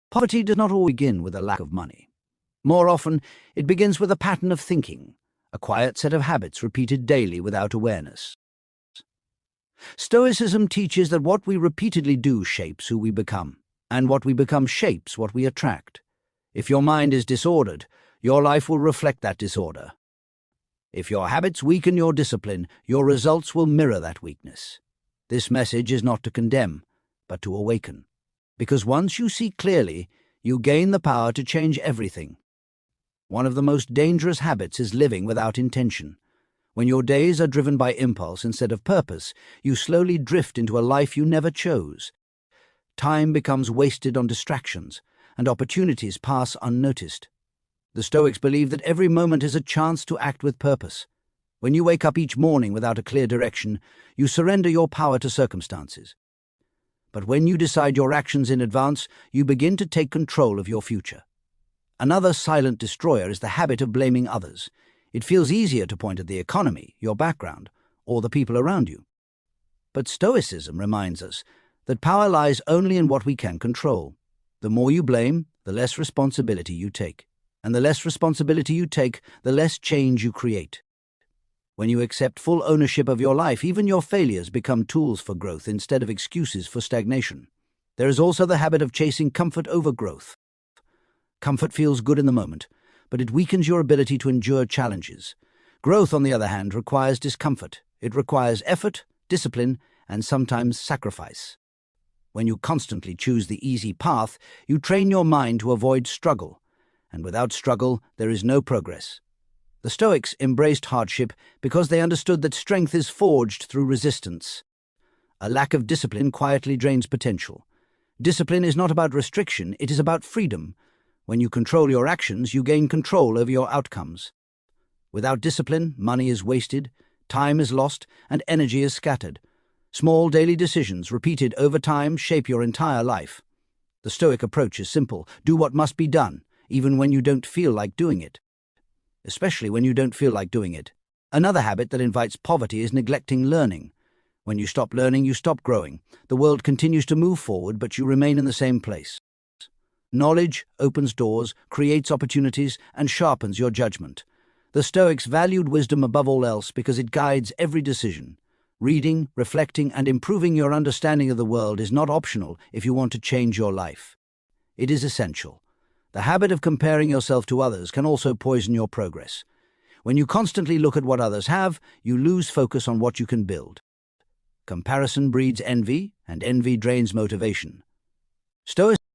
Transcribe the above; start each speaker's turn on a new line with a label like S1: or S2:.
S1: Poverty does not always begin with a lack of money. More often, it begins with a pattern of thinking, a quiet set of habits repeated daily without awareness. Stoicism teaches that what we repeatedly do shapes who we become, and what we become shapes what we attract. If your mind is disordered, your life will reflect that disorder. If your habits weaken your discipline, your results will mirror that weakness. This message is not to condemn, but to awaken. Because once you see clearly, you gain the power to change everything. One of the most dangerous habits is living without intention. When your days are driven by impulse instead of purpose, you slowly drift into a life you never chose. Time becomes wasted on distractions, and opportunities pass unnoticed. The Stoics believe that every moment is a chance to act with purpose. When you wake up each morning without a clear direction, you surrender your power to circumstances. But when you decide your actions in advance, you begin to take control of your future. Another silent destroyer is the habit of blaming others. It feels easier to point at the economy, your background, or the people around you. But Stoicism reminds us that power lies only in what we can control. The more you blame, the less responsibility you take. And the less responsibility you take, the less change you create. When you accept full ownership of your life, even your failures become tools for growth instead of excuses for stagnation. There is also the habit of chasing comfort over growth. Comfort feels good in the moment, but it weakens your ability to endure challenges. Growth, on the other hand, requires discomfort. It requires effort, discipline, and sometimes sacrifice. When you constantly choose the easy path, you train your mind to avoid struggle. And without struggle, there is no progress. The Stoics embraced hardship because they understood that strength is forged through resistance. A lack of discipline quietly drains potential. Discipline is not about restriction, it is about freedom. When you control your actions, you gain control over your outcomes. Without discipline, money is wasted, time is lost, and energy is scattered. Small daily decisions repeated over time shape your entire life. The Stoic approach is simple. Do what must be done, even when you don't feel like doing it. Especially when you don't feel like doing it. Another habit that invites poverty is neglecting learning. When you stop learning, you stop growing. The world continues to move forward, but you remain in the same place. Knowledge opens doors, creates opportunities, and sharpens your judgment. The Stoics valued wisdom above all else because it guides every decision. Reading, reflecting, and improving your understanding of the world is not optional if you want to change your life. It is essential. The habit of comparing yourself to others can also poison your progress. When you constantly look at what others have, you lose focus on what you can build. Comparison breeds envy, and envy drains motivation. Stoicism